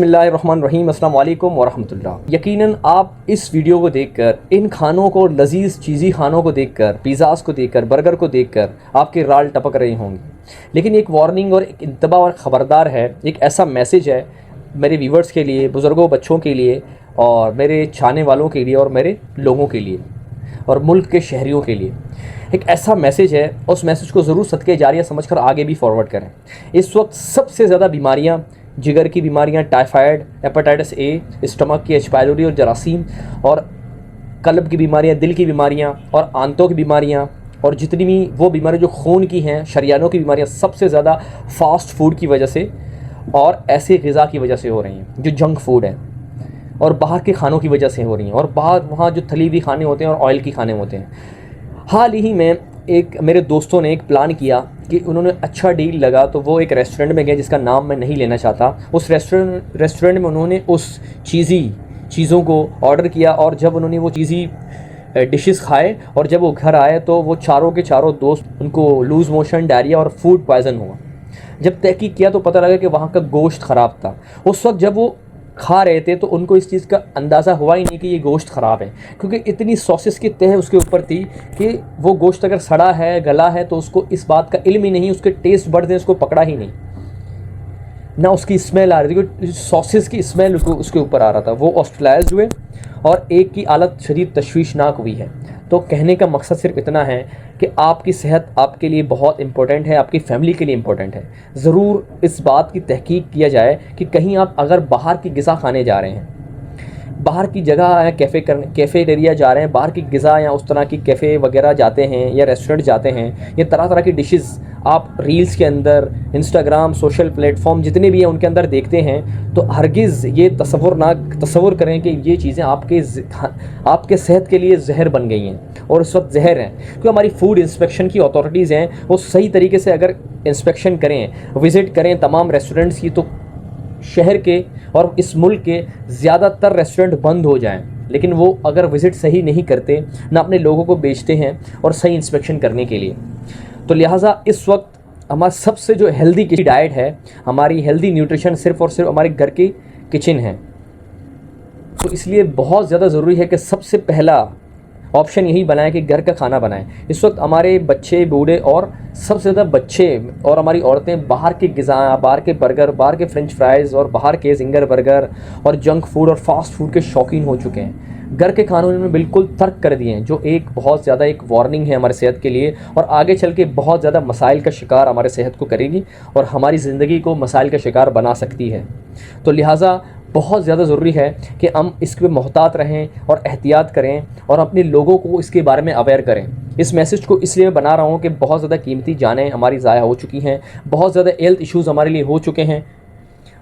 बिस्मिल्लाहिर्रहमानिर्रहीम, अस्सलाम वालेकुम वरहमतुल्लाह। यकीनन आप इस वीडियो को देखकर, इन खानों को, लजीज़ चीज़ी खानों को देखकर, पिज़्ज़ाज़ को देखकर, बर्गर को देखकर आपके राल टपक रहे होंगे। लेकिन एक वार्निंग और एक इंतबा और ख़बरदार है, एक ऐसा मैसेज है मेरे व्यूवर्स के लिए, बुज़ुर्गों, बच्चों के लिए और मेरे चाहने वालों के लिए और मेरे लोगों के लिए और मुल्क के शहरियों के लिए। एक ऐसा मैसेज है, उस मैसेज को ज़रूर सदके जारिया समझकर आगे भी फॉरवर्ड करें। इस वक्त सबसे ज़्यादा बीमारियाँ, जिगर की बीमारियाँ, टाइफाइड, हेपेटाइटिस ए, स्टमक की, एच पाइलोरी और जरासीम, और कल्ब की बीमारियाँ, दिल की बीमारियाँ और आंतों की बीमारियाँ, और जितनी भी वो बीमारियाँ जो खून की हैं, शरियानों की बीमारियाँ, सबसे ज़्यादा फास्ट फूड की वजह से और ऐसे ग़िज़ा की वजह से हो रही हैं जो जंक फूड है, और बाहर के खानों की वजह से हो रही हैं, और बाहर वहाँ जो तली हुई खाने होते हैं और ऑयल की खाने होते हैं। हाल ही में एक मेरे दोस्तों ने एक प्लान किया कि उन्होंने अच्छा डील लगा तो वो एक रेस्टोरेंट में गए जिसका नाम मैं नहीं लेना चाहता। उस रेस्टोरेंट में उन्होंने उस चीज़ों को ऑर्डर किया, और जब उन्होंने वो चीज़ी डिशेस खाए और जब वो घर आए तो वो चारों के चारों दोस्त, उनको लूज़ मोशन, डायरिया और फूड पॉइज़न हुआ। जब तहकीक किया तो पता लगा कि वहाँ का गोश्त ख़राब था। उस वक्त जब वो खा रहे थे तो उनको इस चीज़ का अंदाज़ा हुआ ही नहीं कि ये गोश्त ख़राब है, क्योंकि इतनी सॉसेस की तह उसके ऊपर थी कि वो गोश्त अगर सड़ा है, गला है, तो उसको इस बात का इल्म ही नहीं, उसके टेस्ट बड्स ने उसको पकड़ा ही नहीं, ना उसकी स्मेल आ रही थी, क्योंकि सॉसेस की स्मेल उसके ऊपर आ रहा था। वो हॉस्पिटलाइज्ड हुए और एक की हालत शदीद तशवीशनाक हुई है। तो कहने का मकसद सिर्फ इतना है कि आपकी सेहत आपके लिए बहुत इंपॉर्टेंट है, आपकी फ़ैमिली के लिए इंपॉर्टेंट है। ज़रूर इस बात की तहकीक किया जाए कि कहीं आप अगर बाहर की ग़िज़ा खाने जा रहे हैं, बाहर की जगह है, कैफ़ेटेरिया जा रहे हैं, बाहर की ग़िज़ा या उस तरह की कैफ़े वगैरह जाते हैं या रेस्टोरेंट जाते हैं, या तरह तरह की डिशेस आप रील्स के अंदर, इंस्टाग्राम, सोशल प्लेटफॉर्म जितने भी हैं उनके अंदर देखते हैं, तो हरगिज़ ये तसव्वुर करें कि ये चीज़ें आपके सेहत के लिए जहर बन गई हैं, और इस वक्त जहर हैं। क्योंकि हमारी फूड इंस्पेक्शन की अथॉरिटीज़ हैं, वो सही तरीके से अगर इंस्पेक्शन करें, विज़िट करें तमाम रेस्टोरेंट्स की, तो शहर के और इस मुल्क के ज़्यादातर रेस्टोरेंट बंद हो जाएं। लेकिन वो अगर विज़िट सही नहीं करते, ना अपने लोगों को बेचते हैं और सही इंस्पेक्शन करने के लिए, तो लिहाजा इस वक्त हमारा सबसे जो हेल्दी डाइट है, हमारी हेल्दी न्यूट्रिशन सिर्फ़ और सिर्फ हमारे घर की किचन है। तो इसलिए बहुत ज़्यादा ज़रूरी है कि सबसे पहला ऑप्शन यही बनाएं कि घर का खाना बनाएं। इस वक्त हमारे बच्चे, बूढ़े और सबसे ज़्यादा बच्चे और हमारी औरतें बाहर की ग़िज़ा, बाहर के बर्गर, बाहर के फ्रेंच फ्राइज़ और बाहर के ज़िंगर बर्गर और जंक फूड और फास्ट फूड के शौकीन हो चुके हैं। घर के खानों में बिल्कुल तर्क कर दिए हैं, जो एक बहुत ज़्यादा एक वार्निंग है हमारे सेहत के लिए, और आगे चल के बहुत ज़्यादा मसाइल का शिकार हमारे सेहत को करेगी और हमारी ज़िंदगी को मसाइल का शिकार बना सकती है। तो लिहाजा बहुत ज़्यादा ज़रूरी है कि हम इसके मोहतात रहें और एहतियात करें और अपने लोगों को इसके बारे में अवेयर करें। इस मैसेज को इसलिए मैं बना रहा हूँ कि बहुत ज़्यादा कीमती जानें हमारी ज़ाया हो चुकी हैं, बहुत ज़्यादा हेल्थ इश्यूज़ हमारे लिए हो चुके हैं,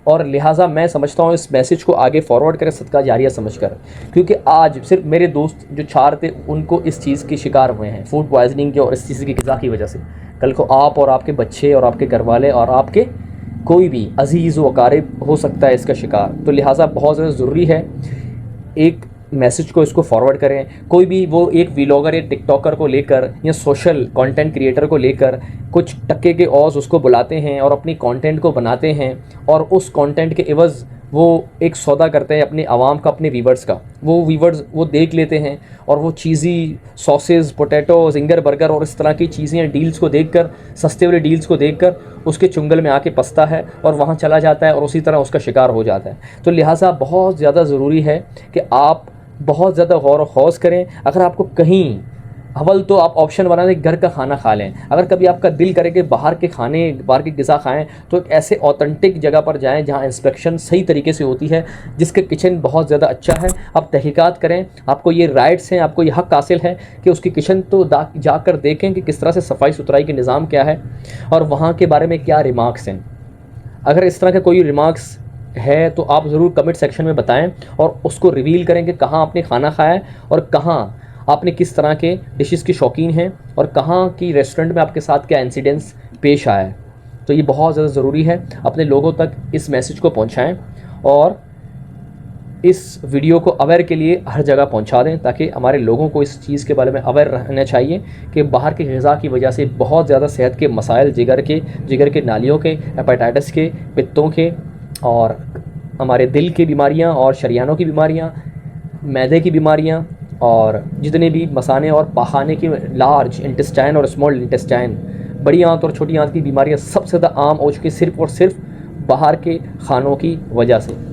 और लिहाजा मैं समझता हूँ इस मैसेज को आगे फॉरवर्ड करें सदका जारिया समझकर, क्योंकि आज सिर्फ मेरे दोस्त जो 4 थे उनको इस चीज़ के शिकार हुए हैं, फूड पॉइजनिंग के और इस चीज़ की ग़िज़ा की वजह से। कल को आप और आपके बच्चे और आपके घर वाले और आपके कोई भी अजीज़ व अकारिब हो सकता है इसका शिकार। तो लिहाजा बहुत ज़्यादा ज़रूरी है एक मैसेज को इसको फॉरवर्ड करें। कोई भी वो एक व्लॉगर या टिकटॉकर को लेकर या सोशल कंटेंट क्रिएटर को लेकर कुछ टक्के के औज़ उसको बुलाते हैं और अपनी कंटेंट को बनाते हैं, और उस कंटेंट के एवज़ वो एक सौदा करते हैं अपने आवाम का, अपने व्यूवर्स का। वो व्यूवर्स वो देख लेते हैं और वो चीज़ी सॉसेस, पोटैटो, ज़िंगर बर्गर और इस तरह की चीज़ें, डील्स को देखकर, सस्ते वाले डील्स को देखकर उसके चुंगल में आके फंसता है और वहाँ चला जाता है और उसी तरह उसका शिकार हो जाता है। तो लिहाजा बहुत ज़्यादा ज़रूरी है कि आप बहुत ज़्यादा गौर व खौज करें। अगर आपको कहीं अव्वल तो आप ऑप्शन बनाने घर का खाना खा लें। अगर कभी आपका दिल करे कि बाहर के खाने, बाहर की ग़िज़ा खाएं, तो एक ऐसे ऑथेंटिक जगह पर जाएं जहां इंस्पेक्शन सही तरीके से होती है, जिसके किचन बहुत ज़्यादा अच्छा है। आप तहकीकात करें, आपको ये राइट्स हैं, आपको ये हक़ हासिल है कि उसकी किचन तो जाकर देखें कि किस तरह से सफाई सुथराई के निज़ाम क्या है और वहाँ के बारे में क्या रिमार्क्स हैं। अगर इस तरह के कोई रिमार्क्स है तो आप ज़रूर कमेंट सेक्शन में बताएं और उसको रिवील करें कि कहाँ आपने खाना खाया है और कहाँ आपने किस तरह के डिशेस की शौकीन हैं और कहाँ की रेस्टोरेंट में आपके साथ क्या इंसिडेंट्स पेश आया है। तो ये बहुत ज़्यादा ज़रूरी है, अपने लोगों तक इस मैसेज को पहुँचाएँ और इस वीडियो को अवेयर के लिए हर जगह पहुंचा दें, ताकि हमारे लोगों को इस चीज़ के बारे में अवेयर रहना चाहिए कि बाहर की ग़िज़ा की वजह से बहुत ज़्यादा सेहत के मसाइल, जिगर के नालियों के, हेपेटाइटिस के, पित्तों के और हमारे दिल की बीमारियाँ और शरीयानों की बीमारियाँ, मैदे की बीमारियाँ, और जितने भी मसाने और पखाने की लार्ज इंटेस्टाइन और स्मॉल इंटेस्टाइन, बड़ी आंत और छोटी आंत की बीमारियाँ सबसे ज़्यादा आम हो चुकी सिर्फ़ और सिर्फ बाहर के खानों की वजह से।